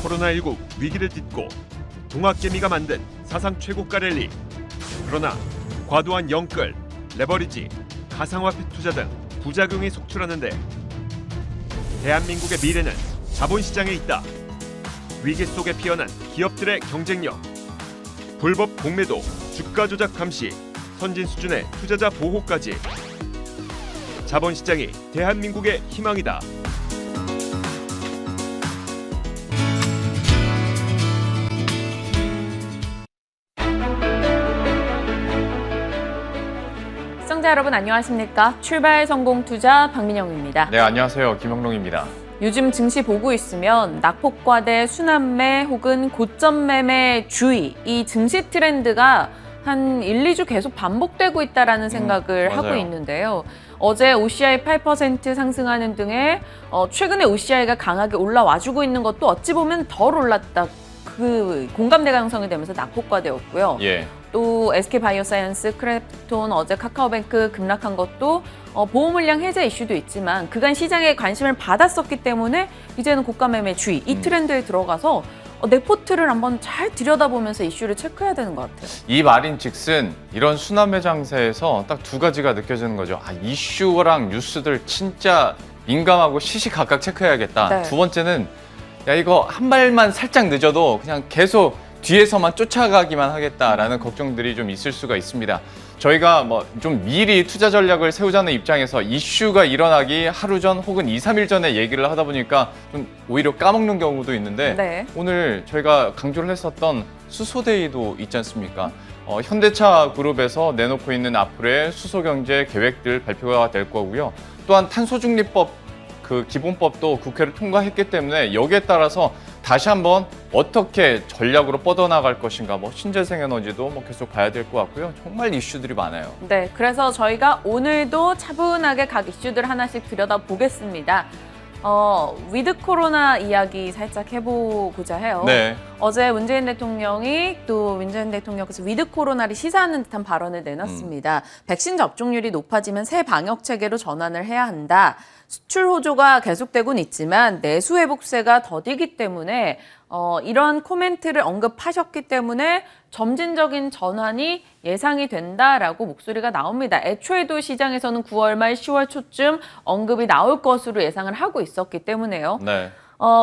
코로나19 위기를 딛고 동학개미가 만든 사상 최고가 랠리. 그러나 과도한 영끌, 레버리지, 가상화폐 투자 등 부작용이 속출하는데 대한민국의 미래는 자본시장에 있다. 위기 속에 피어난 기업들의 경쟁력, 불법 공매도, 주가 조작 감시, 선진 수준의 투자자 보호까지. 자본시장이 대한민국의 희망이다. 시청자 여러분 안녕하십니까? 출발 성공 투자 박민영입니다. 네, 안녕하세요. 김영롱입니다. 요즘 증시 보고 있으면 낙폭과대, 순환매 혹은 고점 매매 주의, 이 증시 트렌드가 한 1, 2주 계속 반복되고 있다라는 생각을 하고 있는데요. 어제 OCI 8% 상승하는 등의 최근에 OCI가 강하게 올라와주고 있는 것도 어찌 보면 덜 올랐다. 그 공감대가 형성이 되면서 낙폭과대였고요. 예. 또 SK바이오사이언스, 크래프톤, 어제 카카오뱅크 급락한 것도 보호 물량 해제 이슈도 있지만 그간 시장에 관심을 받았었기 때문에 이제는 고가 매매 주의, 이 트렌드에 들어가서 내 포트를 한번 잘 들여다보면서 이슈를 체크해야 되는 것 같아요. 이 말인즉슨 이런 순환매 장세에서 딱 두 가지가 느껴지는 거죠. 이슈랑 뉴스들 진짜 민감하고 시시각각 체크해야겠다. 네. 두 번째는 야, 이거 한 발만 살짝 늦어도 그냥 계속 뒤에서만 쫓아가기만 하겠다라는 걱정들이 좀 있을 수가 있습니다. 저희가 좀 미리 투자 전략을 세우자는 입장에서 이슈가 일어나기 하루 전 혹은 2, 3일 전에 얘기를 하다 보니까 좀 오히려 까먹는 경우도 있는데 네. 오늘 저희가 강조를 했었던 수소데이도 있지 않습니까? 현대차 그룹에서 내놓고 있는 앞으로의 수소경제 계획들 발표가 될 거고요. 또한 탄소중립법 그 기본법도 국회를 통과했기 때문에 여기에 따라서 다시 한번 어떻게 전략으로 뻗어나갈 것인가, 신재생에너지도 계속 봐야 될 것 같고요. 정말 이슈들이 많아요. 네, 그래서 저희가 오늘도 차분하게 각 이슈들 하나씩 들여다보겠습니다. 위드 코로나 이야기 살짝 해보고자 해요. 네. 어제 문재인 대통령이 또 문재인 대통령께서 위드 코로나를 시사하는 듯한 발언을 내놨습니다. 백신 접종률이 높아지면 새 방역 체계로 전환을 해야 한다. 수출 호조가 계속되고는 있지만 내수 회복세가 더디기 때문에 이런 코멘트를 언급하셨기 때문에 점진적인 전환이 예상이 된다라고 목소리가 나옵니다. 애초에도 시장에서는 9월 말 10월 초쯤 언급이 나올 것으로 예상을 하고 있었기 때문에요. 네.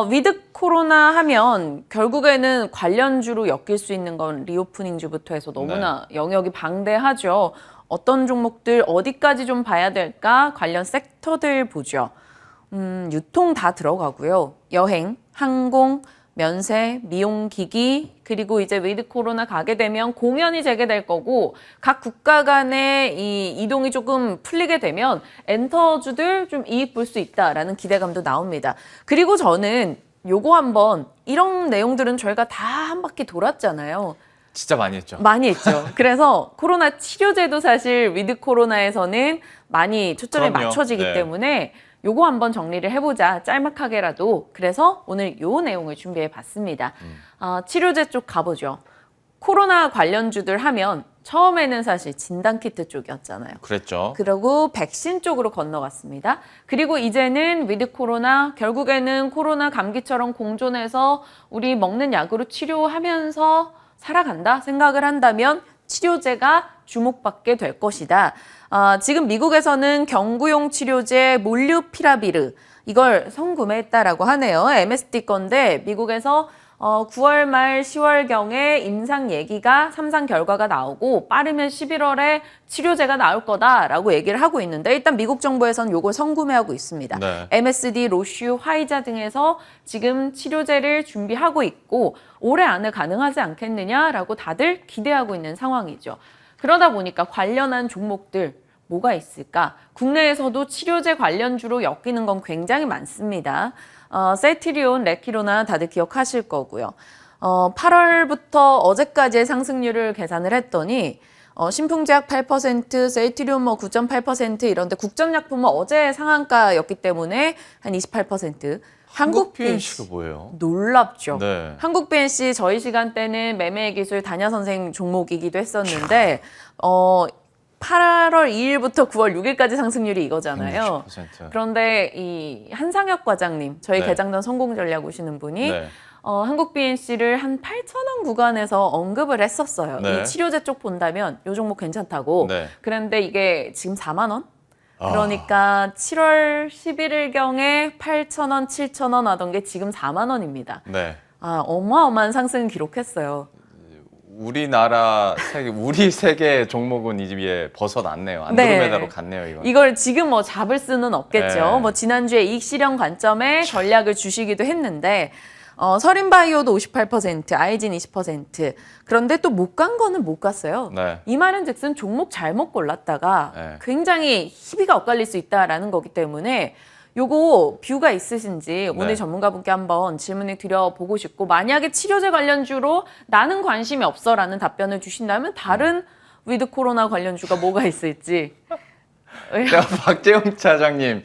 위드 코로나 하면 결국에는 관련주로 엮일 수 있는 건 리오프닝주부터 해서 너무나 영역이 방대하죠. 어떤 종목들 어디까지 좀 봐야 될까? 관련 섹터들 보죠. 유통 다 들어가고요. 여행, 항공, 면세, 미용기기, 그리고 이제 위드 코로나 가게 되면 공연이 재개될 거고 각 국가 간의 이 이동이 조금 풀리게 되면 엔터주들 좀 이익 볼 수 있다라는 기대감도 나옵니다. 그리고 저는 요거 한번 이런 내용들은 저희가 다 한 바퀴 돌았잖아요. 진짜 많이 했죠. 많이 했죠. 그래서 코로나 치료제도 사실 위드 코로나에서는 많이 초점이 그럼요. 맞춰지기 네. 때문에 요거 한번 정리를 해보자. 짤막하게라도. 그래서 오늘 요 내용을 준비해봤습니다. 치료제 쪽 가보죠. 코로나 관련주들 하면 처음에는 사실 진단키트 쪽이었잖아요. 그랬죠. 그리고 백신 쪽으로 건너갔습니다. 그리고 이제는 위드 코로나, 결국에는 코로나 감기처럼 공존해서 우리 먹는 약으로 치료하면서 살아간다 생각을 한다면 치료제가 주목받게 될 것이다. 지금 미국에서는 경구용 치료제 몰누피라비르 이걸 선구매했다라고 하네요. MSD 건데 미국에서 9월 말 10월경에 임상 얘기가 3상 결과가 나오고 빠르면 11월에 치료제가 나올 거다라고 얘기를 하고 있는데 일단 미국 정부에서는 이걸 선구매하고 있습니다. 네. MSD, 로슈, 화이자 등에서 지금 치료제를 준비하고 있고 올해 안에 가능하지 않겠느냐라고 다들 기대하고 있는 상황이죠. 그러다 보니까 관련한 종목들 뭐가 있을까? 국내에서도 치료제 관련주로 엮이는 건 굉장히 많습니다. 셀트리온, 레키로나 다들 기억하실 거고요. 8월부터 어제까지의 상승률을 계산을 했더니 신풍제약 8%, 셀트리온 9.8% 이런데 국전약품은 어제 상한가였기 때문에 한 28%. 한국 BNC가 뭐예요? 놀랍죠. 네. 한국 BNC 저희 시간대는 매매 기술 단야 선생 종목이기도 했었는데 8월 2일부터 9월 6일까지 상승률이 이거잖아요. 160%. 그런데 이 한상혁 과장님, 저희 네. 개장전 성공 전략 오시는 분이 네. 한국 BNC를 한 8,000원 구간에서 언급을 했었어요. 네. 이 치료제 쪽 본다면 이 종목 괜찮다고. 네. 그런데 이게 지금 4만 원? 아. 그러니까 7월 11일경에 8,000원, 7,000원 하던 게 지금 4만 원입니다. 네. 어마어마한 상승 기록했어요. 우리 세계 종목은 이 집에 벗어났네요. 안드로메다로 네. 갔네요, 이건. 이걸 지금 뭐 잡을 수는 없겠죠. 네. 뭐 지난주에 이익 실현 관점에 전략을 주시기도 했는데 서린바이오도 58%, 아이진 20%. 그런데 또 못 간 거는 못 갔어요. 네. 이 말은즉슨 종목 잘못 골랐다가 네. 굉장히 희비가 엇갈릴 수 있다라는 거기 때문에 요거 뷰가 있으신지 오늘 네. 전문가분께 한번 질문을 드려보고 싶고 만약에 치료제 관련주로 나는 관심이 없어라는 답변을 주신다면 다른 위드 코로나 관련주가 뭐가 있을지. 제가 박재용 차장님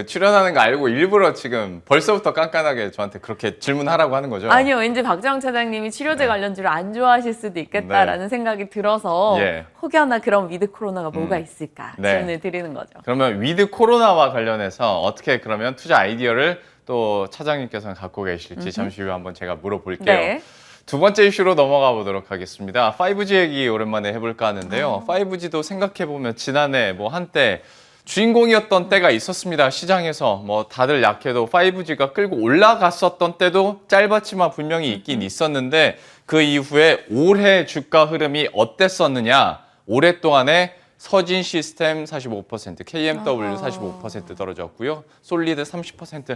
출연하는 거 알고 일부러 지금 벌써부터 깐깐하게 저한테 그렇게 질문하라고 하는 거죠? 아니요, 왠지 박정영 차장님이 치료제 네. 관련주를 안 좋아하실 수도 있겠다라는 생각이 들어서 예. 혹여나 그런 위드 코로나가 뭐가 있을까 네. 질문을 드리는 거죠. 그러면 위드 코로나와 관련해서 어떻게 그러면 투자 아이디어를 또 차장님께서는 갖고 계실지 잠시 후에 한번 제가 물어볼게요. 네. 두 번째 이슈로 넘어가 보도록 하겠습니다. 5G 얘기 오랜만에 해볼까 하는데요. 5G도 생각해보면 지난해 뭐 한때 주인공이었던 때가 있었습니다. 시장에서 뭐 다들 약해도 5G가 끌고 올라갔었던 때도 짧았지만 분명히 있긴 있었는데 그 이후에 올해 주가 흐름이 어땠었느냐. 올해 동안에 서진 시스템 45%, KMW 45% 떨어졌고요. 솔리드 30%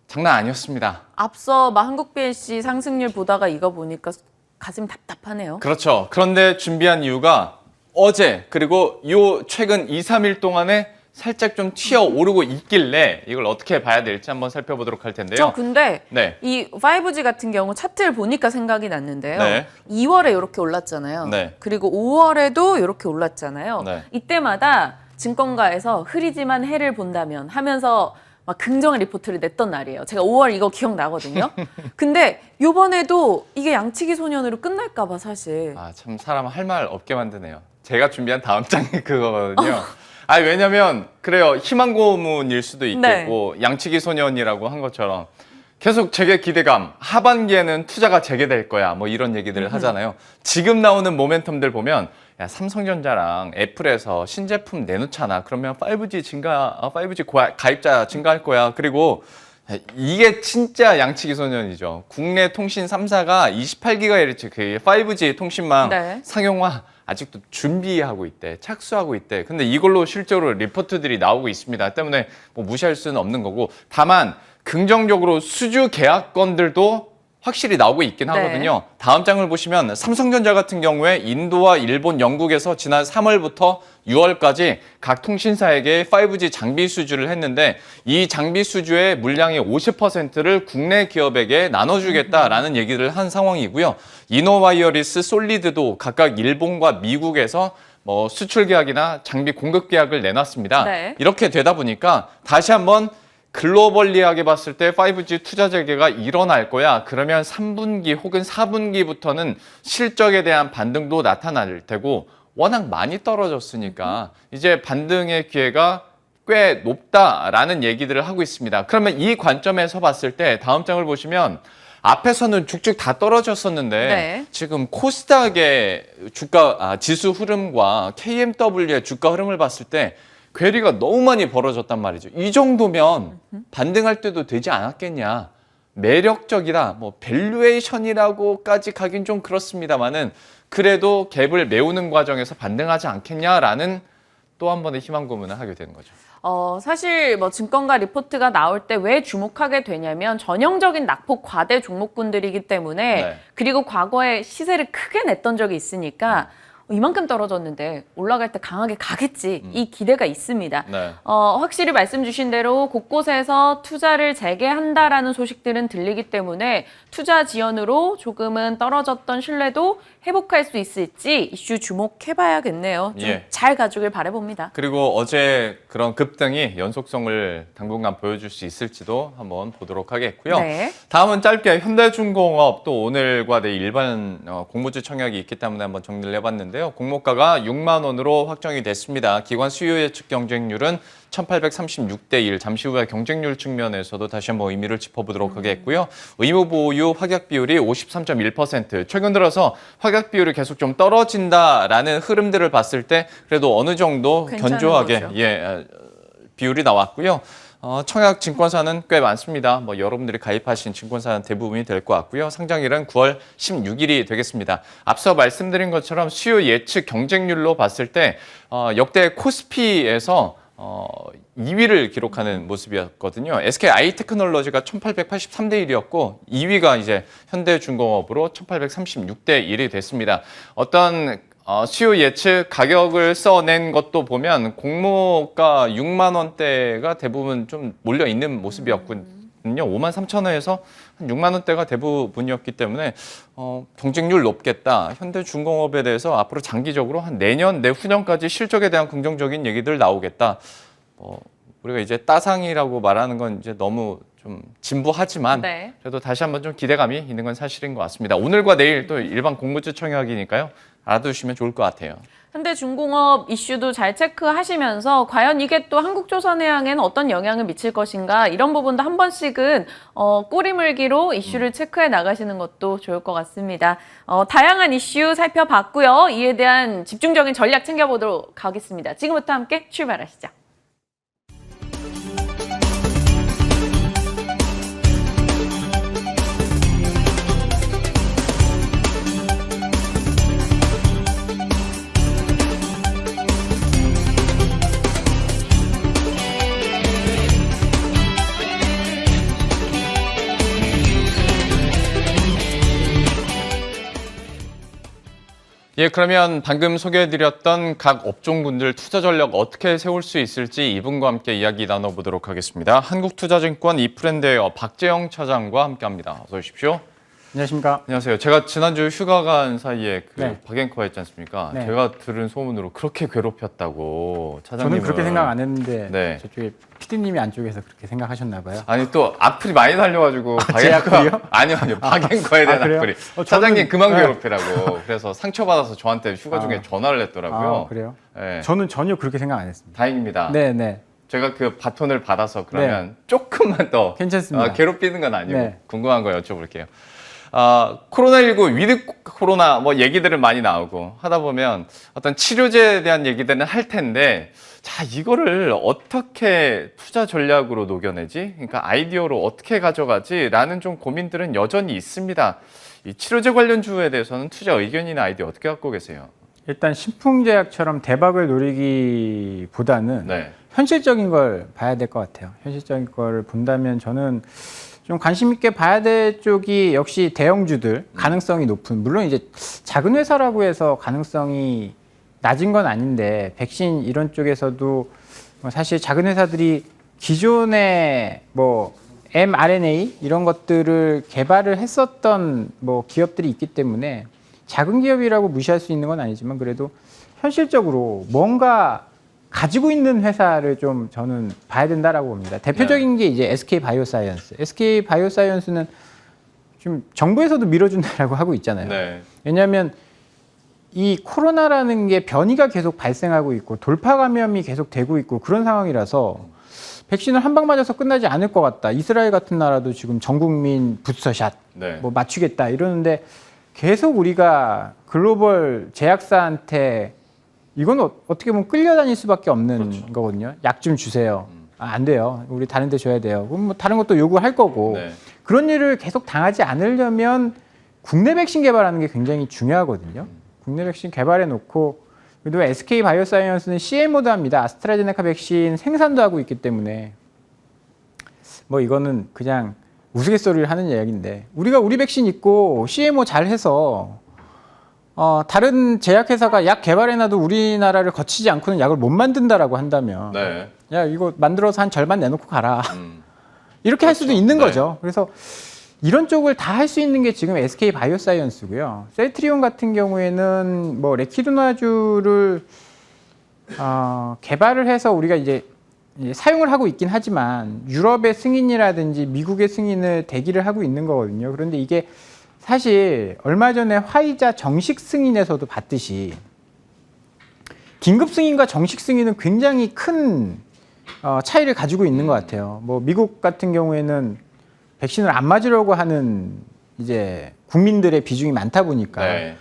장난 아니었습니다. 앞서 막 한국 BNC 상승률 보다가 이거 보니까 가슴 답답하네요. 그렇죠. 그런데 준비한 이유가 어제 그리고 요 최근 2, 3일 동안에 살짝 좀 튀어오르고 있길래 이걸 어떻게 봐야 될지 한번 살펴보도록 할 텐데요. 저 근데 네. 이 5G 같은 경우 차트를 보니까 생각이 났는데요. 네. 2월에 이렇게 올랐잖아요. 네. 그리고 5월에도 이렇게 올랐잖아요. 네. 이때마다 증권가에서 흐리지만 해를 본다면 하면서 막 긍정의 리포트를 냈던 날이에요. 제가 5월 이거 기억나거든요. 근데 요번에도 이게 양치기 소년으로 끝날까 봐 사실. 아, 참 사람 할 말 없게 만드네요. 제가 준비한 다음 장이 그거거든요. 왜냐면 그래요. 희망 고문일 수도 있겠고 양치기 소년이라고 한 것처럼 계속 제게 기대감, 하반기에는 투자가 재개될 거야. 뭐 이런 얘기들을 하잖아요. 지금 나오는 모멘텀들 보면 야, 삼성전자랑 애플에서 신제품 내놓잖아. 그러면 5G 가입자 증가할 거야. 그리고 이게 진짜 양치기 소년이죠. 국내 통신 3사가 28GHz 그 5G 통신망 네. 상용화 아직도 준비하고 있대, 착수하고 있대. 근데 이걸로 실제로 리포트들이 나오고 있습니다. 때문에 뭐 무시할 수는 없는 거고. 다만 긍정적으로 수주 계약건들도 확실히 나오고 있긴 하거든요. 다음 장을 보시면 삼성전자 같은 경우에 인도와 일본, 영국에서 지난 3월부터 6월까지 각 통신사에게 5G 장비 수주를 했는데 이 장비 수주의 물량의 50%를 국내 기업에게 나눠주겠다라는 얘기를 한 상황이고요. 이노와이어리스, 솔리드도 각각 일본과 미국에서 뭐 수출 계약이나 장비 공급 계약을 내놨습니다. 네. 이렇게 되다 보니까 다시 한번 글로벌리하게 봤을 때 5G 투자 재개가 일어날 거야. 그러면 3분기 혹은 4분기부터는 실적에 대한 반등도 나타날 테고 워낙 많이 떨어졌으니까 이제 반등의 기회가 꽤 높다라는 얘기들을 하고 있습니다. 그러면 이 관점에서 봤을 때 다음 장을 보시면 앞에서는 쭉쭉 다 떨어졌었는데 네. 지금 코스닥의 지수 흐름과 KMW의 주가 흐름을 봤을 때 괴리가 너무 많이 벌어졌단 말이죠. 이 정도면 반등할 때도 되지 않았겠냐. 매력적이다. 뭐 밸류에이션이라고까지 가긴 좀 그렇습니다만은 그래도 갭을 메우는 과정에서 반등하지 않겠냐라는 또 한 번의 희망 고문을 하게 되는 거죠. 사실 뭐 증권가 리포트가 나올 때 왜 주목하게 되냐면 전형적인 낙폭 과대 종목군들이기 때문에 네. 그리고 과거에 시세를 크게 냈던 적이 있으니까 이만큼 떨어졌는데 올라갈 때 강하게 가겠지 이 기대가 있습니다. 네. 확실히 말씀 주신 대로 곳곳에서 투자를 재개한다라는 소식들은 들리기 때문에 투자 지연으로 조금은 떨어졌던 신뢰도 회복할 수 있을지 이슈 주목해봐야겠네요. 좀 예. 잘 가주길 바라봅니다. 그리고 어제 그런 급등이 연속성을 당분간 보여줄 수 있을지도 한번 보도록 하겠고요. 네. 다음은 짧게 현대중공업 또 오늘과 내일 일반 공모주 청약이 있기 때문에 한번 정리를 해봤는데 나왔는데요. 공모가가 6만 원으로 확정이 됐습니다. 기관 수요 예측 경쟁률은 1836대 1. 잠시 후에 경쟁률 측면에서도 다시 한번 의미를 짚어보도록 하겠고요. 의무 보유 확약 비율이 53.1%. 최근 들어서 확약 비율이 계속 좀 떨어진다라는 흐름들을 봤을 때 그래도 어느 정도 괜찮은 견조하게 거죠. 비율이 나왔고요. 청약 증권사는 꽤 많습니다. 뭐 여러분들이 가입하신 증권사는 대부분이 될 것 같고요. 상장일은 9월 16일이 되겠습니다. 앞서 말씀드린 것처럼 수요 예측 경쟁률로 봤을 때 역대 코스피에서 2위를 기록하는 모습이었거든요. SK 아이테크놀로지가 1883대 1이었고 2위가 이제 현대중공업으로 1836대 1이 됐습니다. 어떤 수요 예측 가격을 써낸 것도 보면 공모가 6만 원대가 대부분 좀 몰려 있는 모습이었거든요. 5만 3천 원에서 한 6만 원대가 대부분이었기 때문에 경쟁률 높겠다. 현대중공업에 대해서 앞으로 장기적으로 한 내년, 내후년까지 실적에 대한 긍정적인 얘기들 나오겠다. 우리가 이제 따상이라고 말하는 건 이제 너무 좀 진부하지만 네. 그래도 다시 한번 좀 기대감이 있는 건 사실인 것 같습니다. 오늘과 내일 또 일반 공모주 청약이니까요. 알아두시면 좋을 것 같아요. 현대중공업 이슈도 잘 체크하시면서 과연 이게 또 한국조선해양에는 어떤 영향을 미칠 것인가 이런 부분도 한 번씩은 꼬리물기로 이슈를 체크해 나가시는 것도 좋을 것 같습니다. 다양한 이슈 살펴봤고요. 이에 대한 집중적인 전략 챙겨보도록 하겠습니다. 지금부터 함께 출발하시죠. 예, 그러면 방금 소개해드렸던 각 업종군들 투자 전략 어떻게 세울 수 있을지 이분과 함께 이야기 나눠보도록 하겠습니다. 한국투자증권 이프랜드웨어 박재영 차장과 함께합니다. 어서 오십시오. 안녕하십니까. 안녕하세요. 제가 지난주 휴가 간 사이에 그 네. 박앵커 했지 않습니까? 네. 제가 들은 소문으로 그렇게 괴롭혔다고 차장님은. 저는 그렇게 생각 안 했는데 네. 저쪽에 PD님이 안쪽에서 그렇게 생각하셨나 봐요. 아니 또 악플이 많이 달려가지고 제 악플이요? 아니요 박앵커에 대한 그래요? 악플이 저는- 차장님 그만 네. 괴롭히라고 그래서 상처받아서 저한테 휴가 중에 전화를 했더라고요. 그래요? 네. 저는 전혀 그렇게 생각 안 했습니다. 다행입니다. 네. 제가 그 바톤을 받아서 그러면 조금만 더 괜찮습니다. 괴롭히는 건 아니고 네. 궁금한 거 여쭤볼게요. 코로나19 위드 코로나 뭐 얘기들은 많이 나오고 하다 보면 어떤 치료제에 대한 얘기들은 할 텐데 자 이거를 어떻게 투자 전략으로 녹여내지? 그러니까 아이디어로 어떻게 가져가지?라는 좀 고민들은 여전히 있습니다. 이 치료제 관련주에 대해서는 투자 의견이나 아이디어 어떻게 갖고 계세요? 일단 신풍제약처럼 대박을 노리기보다는 네. 현실적인 걸 봐야 될 것 같아요. 현실적인 걸 본다면 저는 좀 관심 있게 봐야 될 쪽이 역시 대형주들 가능성이 높은, 물론 이제 작은 회사라고 해서 가능성이 낮은 건 아닌데 백신 이런 쪽에서도 사실 작은 회사들이 기존에 뭐 mRNA 이런 것들을 개발을 했었던 뭐 기업들이 있기 때문에 작은 기업이라고 무시할 수 있는 건 아니지만 그래도 현실적으로 뭔가 가지고 있는 회사를 좀 저는 봐야 된다라고 봅니다. 대표적인 게 이제 SK 바이오사이언스. SK 바이오사이언스는 좀 정부에서도 밀어준다라고 하고 있잖아요. 네. 왜냐하면 이 코로나라는 게 변이가 계속 발생하고 있고 돌파 감염이 계속 되고 있고 그런 상황이라서 백신을 한 방 맞아서 끝나지 않을 것 같다. 이스라엘 같은 나라도 지금 전 국민 부스터샷 네. 뭐 맞추겠다 이러는데 계속 우리가 글로벌 제약사한테 이건 어떻게 보면 끌려다닐 수밖에 없는 그렇죠. 거거든요. 약 좀 주세요. 안 돼요. 우리 다른 데 줘야 돼요. 그럼 뭐 다른 것도 요구할 거고. 네. 그런 일을 계속 당하지 않으려면 국내 백신 개발하는 게 굉장히 중요하거든요. 국내 백신 개발해 놓고 그래도 SK 바이오사이언스는 CMO도 합니다. 아스트라제네카 백신 생산도 하고 있기 때문에 뭐 이거는 그냥 우스갯소리를 하는 이야기인데 우리가 우리 백신 있고 CMO 잘 해서 다른 제약회사가 약 개발해놔도 우리나라를 거치지 않고는 약을 못 만든다라고 한다면 네. 야 이거 만들어서 한 절반 내놓고 가라 이렇게 할 수도 그렇죠. 있는 네. 거죠. 그래서 이런 쪽을 다 할 수 있는 게 지금 SK 바이오사이언스고요. 셀트리온 같은 경우에는 뭐 레키도나주를 개발을 해서 우리가 이제 사용을 하고 있긴 하지만 유럽의 승인이라든지 미국의 승인을 대기를 하고 있는 거거든요. 그런데 이게 사실 얼마 전에 화이자 정식 승인에서도 봤듯이 긴급 승인과 정식 승인은 굉장히 큰 차이를 가지고 있는 것 같아요. 뭐 미국 같은 경우에는 백신을 안 맞으려고 하는 이제 국민들의 비중이 많다 보니까 네.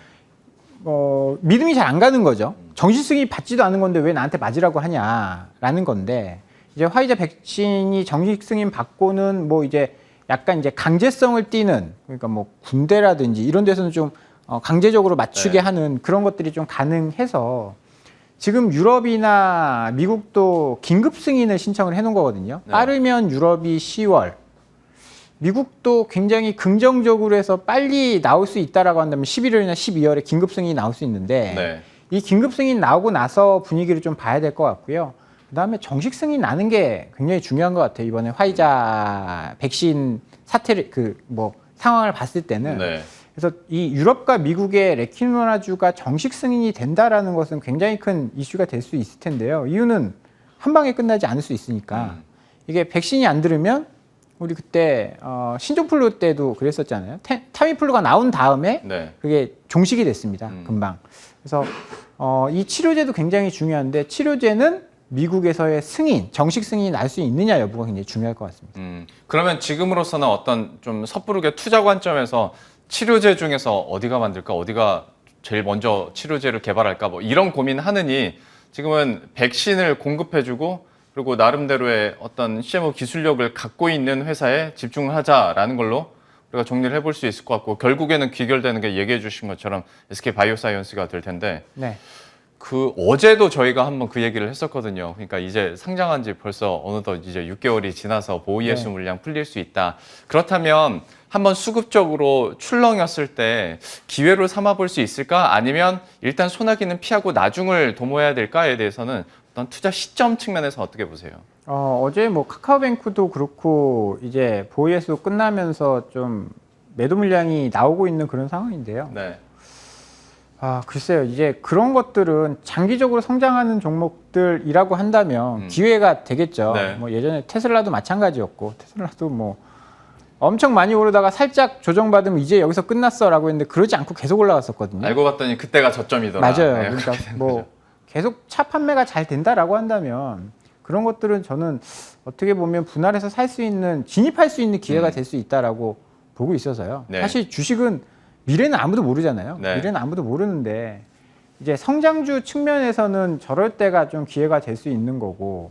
믿음이 잘 안 가는 거죠. 정식 승인 받지도 않은 건데 왜 나한테 맞으라고 하냐라는 건데 이제 화이자 백신이 정식 승인 받고는 뭐 이제 약간 이제 강제성을 띠는 그러니까 뭐 군대라든지 이런 데서는 좀 강제적으로 맞추게 네. 하는 그런 것들이 좀 가능해서 지금 유럽이나 미국도 긴급 승인을 신청을 해놓은 거거든요. 네. 빠르면 유럽이 10월, 미국도 굉장히 긍정적으로 해서 빨리 나올 수 있다라고 한다면 11월이나 12월에 긴급 승인이 나올 수 있는데 네. 이 긴급 승인 나오고 나서 분위기를 좀 봐야 될 것 같고요. 그다음에 정식 승인 나는 게 굉장히 중요한 것 같아요. 이번에 화이자 백신 사태를 상황을 봤을 때는 네. 그래서 이 유럽과 미국의 레키노라주가 정식 승인이 된다라는 것은 굉장히 큰 이슈가 될 수 있을 텐데요. 이유는 한 방에 끝나지 않을 수 있으니까 이게 백신이 안 들으면 우리 그때 신종플루 때도 그랬었잖아요. 타미플루가 나온 다음에 네. 그게 종식이 됐습니다. 금방. 그래서 이 치료제도 굉장히 중요한데 치료제는 미국에서의 승인, 정식 승인이 날 수 있느냐 여부가 굉장히 중요할 것 같습니다. 그러면 지금으로서는 어떤 좀 섣부르게 투자 관점에서 치료제 중에서 어디가 만들까, 어디가 제일 먼저 치료제를 개발할까, 뭐 이런 고민하느니 지금은 백신을 공급해주고 그리고 나름대로의 어떤 CMO 기술력을 갖고 있는 회사에 집중을 하자라는 걸로 우리가 정리를 해볼 수 있을 것 같고 결국에는 귀결되는 게 얘기해 주신 것처럼 SK 바이오사이언스가 될 텐데 네. 어제도 저희가 한번 그 얘기를 했었거든요. 그러니까 이제 상장한 지 벌써 어느덧 이제 6개월이 지나서 보이에스 물량 풀릴 수 있다. 그렇다면 한번 수급적으로 출렁였을 때 기회로 삼아볼 수 있을까? 아니면 일단 소나기는 피하고 나중을 도모해야 될까에 대해서는 어떤 투자 시점 측면에서 어떻게 보세요? 어제 뭐 카카오뱅크도 그렇고 이제 보이에스 끝나면서 좀 매도 물량이 나오고 있는 그런 상황인데요. 네. 글쎄요. 이제 그런 것들은 장기적으로 성장하는 종목들이라고 한다면 기회가 되겠죠. 네. 뭐 예전에 테슬라도 마찬가지였고 테슬라도 뭐 엄청 많이 오르다가 살짝 조정받으면 이제 여기서 끝났어라고 했는데 그러지 않고 계속 올라갔었거든요. 알고 봤더니 그때가 저점이더라. 맞아요. 네, 그러니까 뭐 계속 차 판매가 잘 된다라고 한다면 그런 것들은 저는 어떻게 보면 분할해서 살 수 있는 진입할 수 있는 기회가 될 수 있다라고 보고 있어서요. 네. 사실 주식은 미래는 아무도 모르잖아요. 네. 미래는 아무도 모르는데 이제 성장주 측면에서는 저럴 때가 좀 기회가 될 수 있는 거고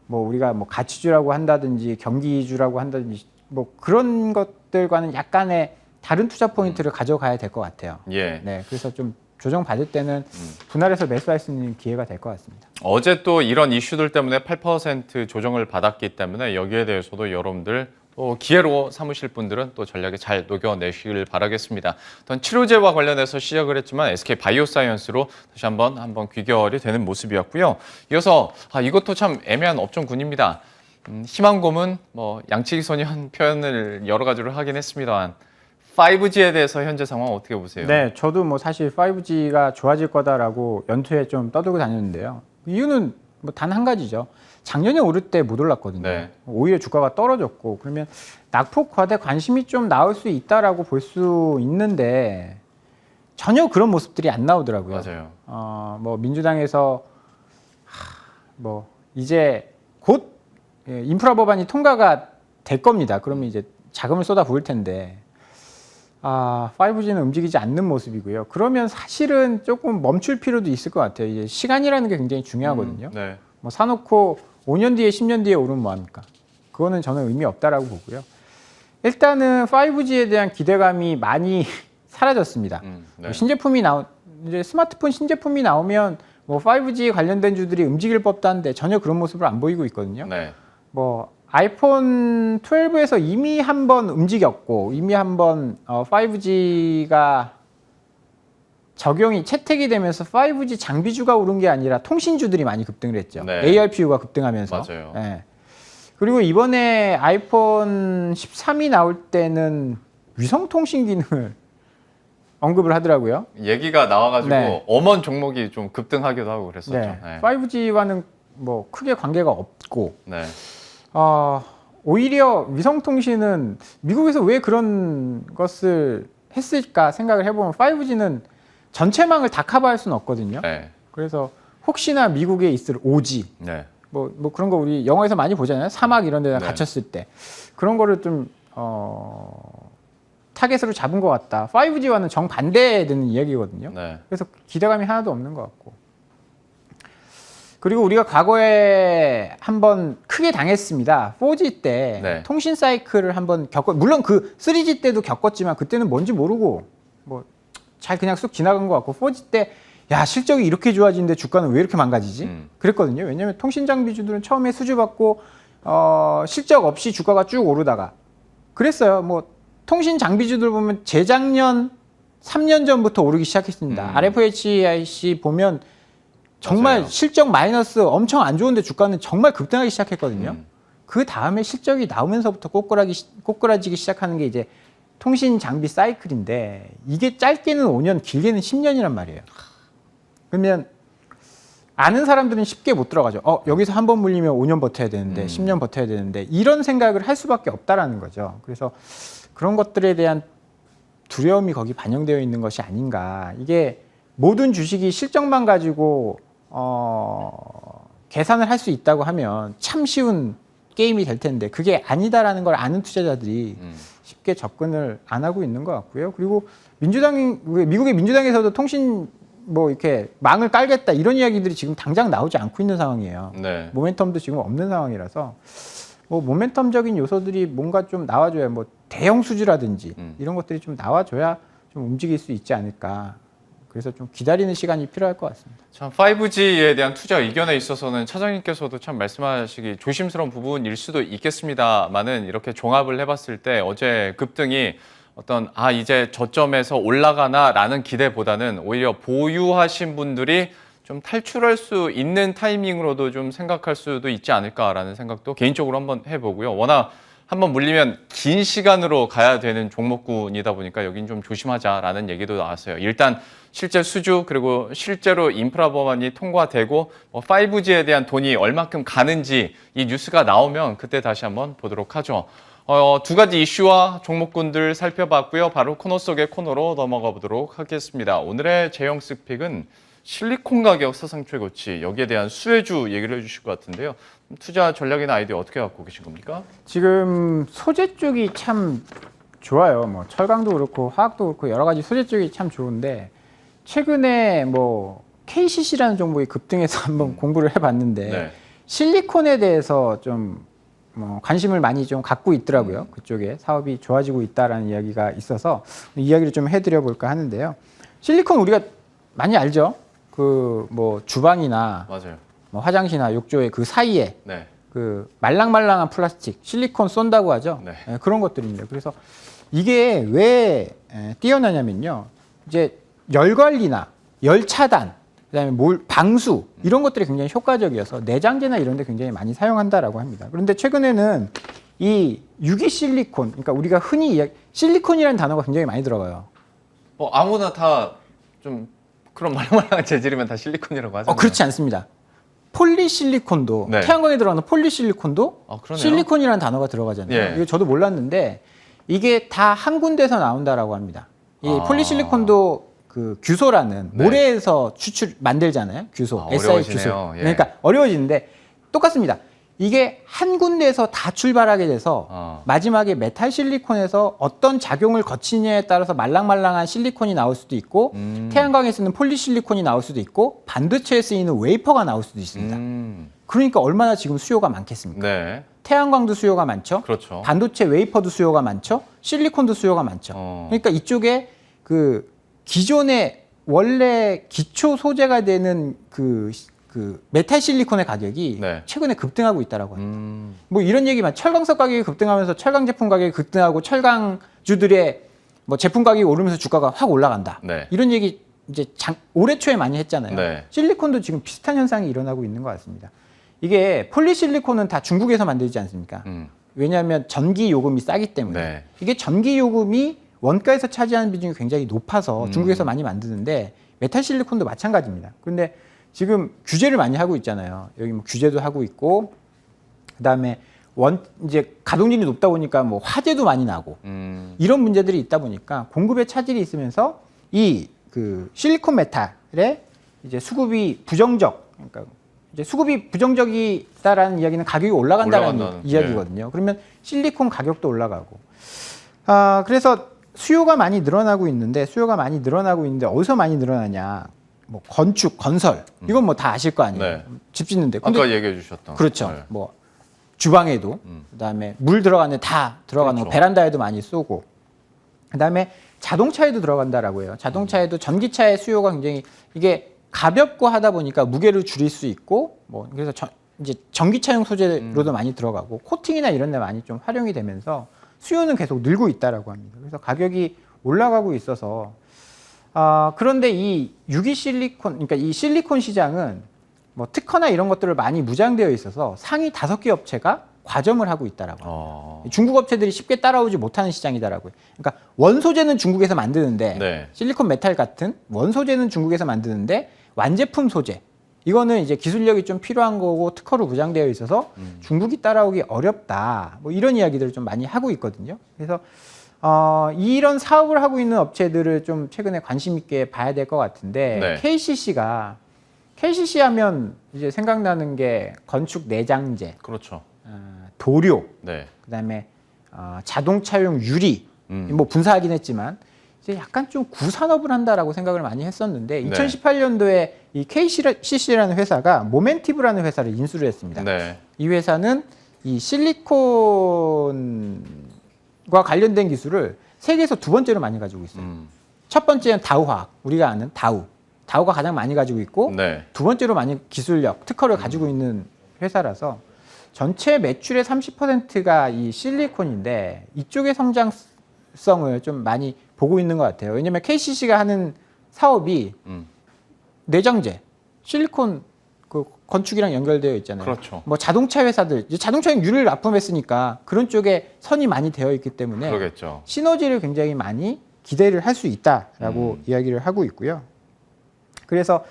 뭐 우리가 뭐 가치주라고 한다든지 경기주라고 한다든지 뭐 그런 것들과는 약간의 다른 투자 포인트를 가져가야 될 것 같아요. 예. 네, 그래서 좀 조정 받을 때는 분할해서 매수할 수 있는 기회가 될 것 같습니다. 어제 또 이런 이슈들 때문에 8% 조정을 받았기 때문에 여기에 대해서도 여러분들 또 기회로 삼으실 분들은 또 전략에 잘 녹여내시길 바라겠습니다. 어떤 치료제와 관련해서 시작을 했지만 SK 바이오사이언스로 다시 한번 귀결이 되는 모습이었고요. 이어서 이것도 참 애매한 업종군입니다. 희망고문, 뭐 양치기 소년 표현을 여러 가지로 하긴 했습니다만 5G에 대해서 현재 상황 어떻게 보세요? 네, 저도 뭐 사실 5G가 좋아질 거다라고 연초에 좀 떠들고 다녔는데요. 이유는 뭐 단 한 가지죠. 작년에 오를 때 못 올랐거든요. 네. 오히려 주가가 떨어졌고 그러면 낙폭 과대 관심이 좀 나올 수 있다라고 볼 수 있는데 전혀 그런 모습들이 안 나오더라고요. 맞아요. 뭐 민주당에서 뭐 이제 곧 인프라 법안이 통과가 될 겁니다. 그러면 이제 자금을 쏟아 부을 텐데 5G는 움직이지 않는 모습이고요. 그러면 사실은 조금 멈출 필요도 있을 것 같아요. 이제 시간이라는 게 굉장히 중요하거든요. 네. 뭐 사놓고 5년 뒤에 10년 뒤에 오르면 뭐합니까? 그거는 저는 의미 없다라고 보고요. 일단은 5G에 대한 기대감이 많이 사라졌습니다. 네. 신제품이 이제 스마트폰 신제품이 나오면 뭐 5G 관련된 주들이 움직일 법도 한데 전혀 그런 모습을 안 보이고 있거든요. 네. 뭐 아이폰 12에서 이미 한번 움직였고 이미 한번 5G가 적용이 채택이 되면서 5G 장비주가 오른 게 아니라 통신주들이 많이 급등을 했죠. 네. ARPU가 급등하면서. 맞아요. 네. 그리고 이번에 아이폰 13이 나올 때는 위성통신 기능을 언급을 하더라고요. 얘기가 나와가지고 네. 엄원 종목이 좀 급등하기도 하고 그랬었죠. 네. 네. 5G와는 뭐 크게 관계가 없고 네. 오히려 위성통신은 미국에서 왜 그런 것을 했을까 생각을 해보면 5G는 전체망을 다 커버할 수는 없거든요. 네. 그래서 혹시나 미국에 있을 오지 네. 뭐 그런 거 우리 영화에서 많이 보잖아요. 사막 이런 데다 네. 갇혔을 때 그런 거를 좀 타겟으로 잡은 것 같다. 5G와는 정반대되는 이야기거든요. 네. 그래서 기대감이 하나도 없는 것 같고. 그리고 우리가 과거에 한번 크게 당했습니다. 4G 때 네. 통신 사이클을 한번 물론 그 3G 때도 겪었지만 그때는 뭔지 모르고 뭐 잘 그냥 쑥 지나간 것 같고 4G 때 야 실적이 이렇게 좋아지는데 주가는 왜 이렇게 망가지지? 그랬거든요. 왜냐하면 통신 장비주들은 처음에 수주받고 실적 없이 주가가 쭉 오르다가 그랬어요. 뭐 통신 장비주들 보면 재작년 3년 전부터 오르기 시작했습니다. RFHIC 보면 정말 맞아요. 실적 마이너스 엄청 안 좋은데 주가는 정말 급등하기 시작했거든요. 그 다음에 실적이 나오면서부터 꼬꾸라지기 시작하는 게 이제 통신 장비 사이클인데 이게 짧게는 5년, 길게는 10년이란 말이에요. 그러면 아는 사람들은 쉽게 못 들어가죠. 여기서 한 번 물리면 5년 버텨야 되는데 10년 버텨야 되는데 이런 생각을 할 수밖에 없다라는 거죠. 그래서 그런 것들에 대한 두려움이 거기 반영되어 있는 것이 아닌가. 이게 모든 주식이 실적만 가지고 계산을 할 수 있다고 하면 참 쉬운 게임이 될 텐데 그게 아니다라는 걸 아는 투자자들이 쉽게 접근을 안 하고 있는 것 같고요. 그리고 미국의 민주당에서도 통신 뭐 이렇게 망을 깔겠다 이런 이야기들이 지금 당장 나오지 않고 있는 상황이에요. 네. 모멘텀도 지금 없는 상황이라서 뭐 모멘텀적인 요소들이 뭔가 좀 나와줘야 뭐 대형 수주라든지 이런 것들이 좀 나와줘야 좀 움직일 수 있지 않을까. 그래서 좀 기다리는 시간이 필요할 것 같습니다. 참 5G에 대한 투자 의견에 있어서는 차장님께서도 참 말씀하시기 조심스러운 부분일 수도 있겠습니다만은 이렇게 종합을 해봤을 때 어제 급등이 어떤 이제 저점에서 올라가나라는 기대보다는 오히려 보유하신 분들이 좀 탈출할 수 있는 타이밍으로도 좀 생각할 수도 있지 않을까라는 생각도 개인적으로 한번 해보고요. 워낙 한번 물리면 긴 시간으로 가야 되는 종목군이다 보니까 여긴 좀 조심하자라는 얘기도 나왔어요. 일단 실제 수주 그리고 실제로 인프라 법안이 통과되고 5G에 대한 돈이 얼마큼 가는지 이 뉴스가 나오면 그때 다시 한번 보도록 하죠. 두 가지 이슈와 종목군들 살펴봤고요. 바로 코너 속의 코너로 넘어가 보도록 하겠습니다. 오늘의 제형 스픽은 실리콘 가격 사상 최고치, 여기에 대한 수혜주 얘기를 해주실 것 같은데요. 투자 전략이나 아이디어 어떻게 갖고 계신 겁니까? 지금 소재 쪽이 참 좋아요. 뭐 철강도 그렇고 화학도 그렇고 여러 가지 소재 쪽이 참 좋은데 최근에 뭐 KCC라는 종목이 급등해서 한번 공부를 해봤는데 네. 실리콘에 대해서 좀 관심을 많이 좀 갖고 있더라고요. 그쪽에 사업이 좋아지고 있다라는 이야기가 있어서 이야기를 좀 해드려 볼까 하는데요. 실리콘 우리가 많이 알죠. 그 뭐 주방이나 맞아요. 뭐 화장실이나 욕조의 그 사이에 네. 그 말랑말랑한 플라스틱, 실리콘 쏜다고 하죠. 네. 그런 것들입니다. 그래서 이게 왜 뛰어나냐면요. 이제 열 관리나 열 차단, 그다음에 방수 이런 것들이 굉장히 효과적이어서 내장재나 이런 데 굉장히 많이 사용한다라고 합니다. 그런데 최근에는 이 유기 실리콘, 그러니까 우리가 흔히 실리콘이라는 단어가 굉장히 많이 들어가요. 아무나 다 좀 그런 말랑말랑한 재질이면 다 실리콘이라고 하잖아요. 그렇지 않습니다. 폴리실리콘도 네. 태양광에 들어가는 폴리실리콘도 그러네요. 실리콘이라는 단어가 들어가잖아요. 예. 이거 저도 몰랐는데 이게 다 한 군데서 나온다라고 합니다. 이 폴리실리콘도 그 규소라는 네. 모래에서 만들잖아요. 규소, SI 규소. 어려워지네요. 예. 그러니까 어려워지는데 똑같습니다. 이게 한 군데에서 다 출발하게 돼서 마지막에 메탈 실리콘에서 어떤 작용을 거치느냐에 따라서 말랑말랑한 실리콘이 나올 수도 있고 태양광에 쓰는 폴리실리콘이 나올 수도 있고 반도체에 쓰이는 웨이퍼가 나올 수도 있습니다. 그러니까 얼마나 지금 수요가 많겠습니까? 네. 태양광도 수요가 많죠. 그렇죠. 반도체 웨이퍼도 수요가 많죠. 실리콘도 수요가 많죠. 그러니까 이쪽에 그 기존의 원래 기초 소재가 되는 그 메탈 실리콘의 가격이 네. 최근에 급등하고 있다라고 합니다. 뭐 이런 얘기만 철강석 가격이 급등하면서 철강 제품 가격이 급등하고 철강주들의 뭐 제품 가격이 오르면서 주가가 확 올라간다. 네. 이런 얘기 이제 올해 초에 많이 했잖아요. 네. 실리콘도 지금 비슷한 현상이 일어나고 있는 것 같습니다. 이게 폴리실리콘은 다 중국에서 만들지 않습니까? 왜냐하면 전기 요금이 싸기 때문에. 네. 이게 전기 요금이 원가에서 차지하는 비중이 굉장히 높아서 중국에서 많이 만드는데 메탈 실리콘도 마찬가지입니다. 그런데 지금 규제를 많이 하고 있잖아요. 여기 뭐 규제도 하고 있고, 그다음에 이제 가동률이 높다 보니까 뭐 화재도 많이 나고 이런 문제들이 있다 보니까 공급에 차질이 있으면서 이 그 실리콘 메탈의 이제 수급이 부정적 그러니까 이제 수급이 부정적이다라는 이야기는 가격이 올라간다는 올라간다는, 이야기거든요. 그러면 실리콘 가격도 올라가고. 그래서 수요가 많이 늘어나고 있는데 어디서 많이 늘어나냐? 뭐 건축, 건설 이건 뭐 다 아실 거 아니에요. 네. 집 짓는데. 근데 아까 얘기해 주셨던. 그렇죠. 네. 뭐 주방에도 그다음에 물 들어가는 다 들어가는 거 그렇죠. 베란다에도 많이 쏘고 그다음에 자동차에도 들어간다라고 해요. 자동차에도 전기차의 수요가 굉장히 이게 가볍고 하다 보니까 무게를 줄일 수 있고 뭐 그래서 이제 전기차용 소재로도 많이 들어가고 코팅이나 이런 데 많이 좀 활용이 되면서 수요는 계속 늘고 있다라고 합니다. 그래서 가격이 올라가고 있어서 그런데 이 유기 실리콘 그러니까 이 실리콘 시장은 뭐 특허나 이런 것들을 많이 무장되어 있어서 상위 5개 업체가 과점을 하고 있다라고 합니다. 중국 업체들이 쉽게 따라오지 못하는 시장이다라고요. 그러니까 원소재는 중국에서 만드는데 네. 실리콘 메탈 같은 원소재는 중국에서 만드는데 완제품 소재 이거는 이제 기술력이 좀 필요한 거고 특허로 무장되어 있어서 중국이 따라오기 어렵다. 뭐 이런 이야기들을 좀 많이 하고 있거든요. 그래서 이런 사업을 하고 있는 업체들을 좀 최근에 관심 있게 봐야 될 것 같은데 네. KCC 하면 이제 생각나는 게 건축 내장재, 그렇죠. 도료, 네. 그다음에 자동차용 유리, 뭐 분사하긴 했지만 이제 약간 좀 구산업을 한다라고 생각을 많이 했었는데 네. 2018년도에 이 KCC라는 회사가 모멘티브라는 회사를 인수를 했습니다. 네. 이 회사는 이 실리콘과 관련된 기술을 세계에서 2번째로 많이 가지고 있어요. 첫 번째는 다우화학, 우리가 아는 다우가 가장 많이 가지고 있고 네. 2번째로 많이 기술력, 특허를 가지고 있는 회사라서 전체 매출의 30%가 이 실리콘인데 이쪽의 성장성을 좀 많이 보고 있는 것 같아요. 왜냐하면 KCC가 하는 사업이 내장재, 실리콘 그 건축이랑 연결되어 있잖아요. 그렇죠. 뭐 자동차 회사들, 이제 자동차용 유리를 납품했으니까 그런 쪽에 선이 많이 되어 있기 때문에 그러겠죠. 시너지를 굉장히 많이 기대를 할 수 있다라고 이야기를 하고 있고요. 그래서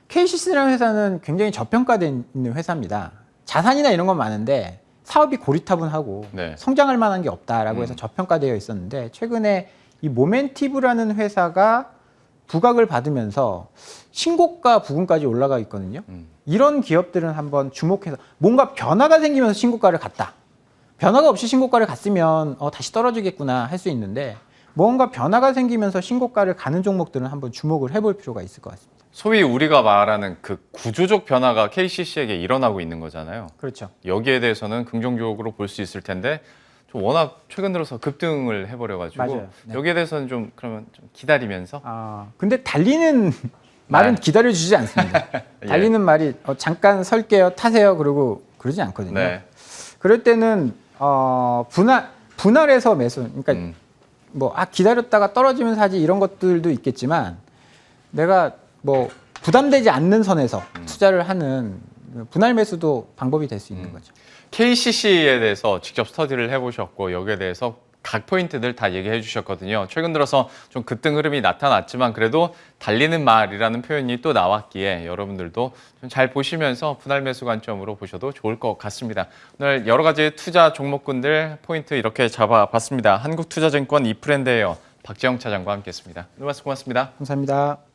KCC라는 회사는 굉장히 저평가된 있는 회사입니다. 자산이나 이런 건 많은데 사업이 고리타분하고 네. 성장할 만한 게 없다라고 해서 저평가되어 있었는데 최근에 이 모멘티브라는 회사가 부각을 받으면서 신고가 부근까지 올라가 있거든요. 이런 기업들은 한번 주목해서 뭔가 변화가 생기면서 신고가를 갔다. 변화가 없이 신고가를 갔으면 다시 떨어지겠구나 할 수 있는데 뭔가 변화가 생기면서 신고가를 가는 종목들은 한번 주목을 해볼 필요가 있을 것 같습니다. 소위 우리가 말하는 그 구조적 변화가 KCC에게 일어나고 있는 거잖아요. 그렇죠. 여기에 대해서는 긍정적으로 볼 수 있을 텐데 좀 워낙 최근 들어서 급등을 해버려가지고 맞아요. 네. 여기에 대해서는 좀 그러면 좀 기다리면서 근데 달리는 말은 기다려주지 않습니다. 예. 달리는 말이 잠깐 설게요, 타세요, 그러고 그러지 않거든요. 네. 그럴 때는 분할해서 매수. 그러니까 뭐 기다렸다가 떨어지면서 하지 이런 것들도 있겠지만 내가 뭐 부담되지 않는 선에서 투자를 하는 분할 매수도 방법이 될 수 있는 거죠. KCC에 대해서 직접 스터디를 해보셨고 여기에 대해서 각 포인트들 다 얘기해 주셨거든요. 최근 들어서 좀 급등 흐름이 나타났지만 그래도 달리는 말이라는 표현이 또 나왔기에 여러분들도 좀 잘 보시면서 분할 매수 관점으로 보셔도 좋을 것 같습니다. 오늘 여러 가지 투자 종목군들 포인트 이렇게 잡아봤습니다. 한국투자증권 이프랜드예요. 박재영 차장과 함께했습니다. 오늘 말씀 고맙습니다. 감사합니다.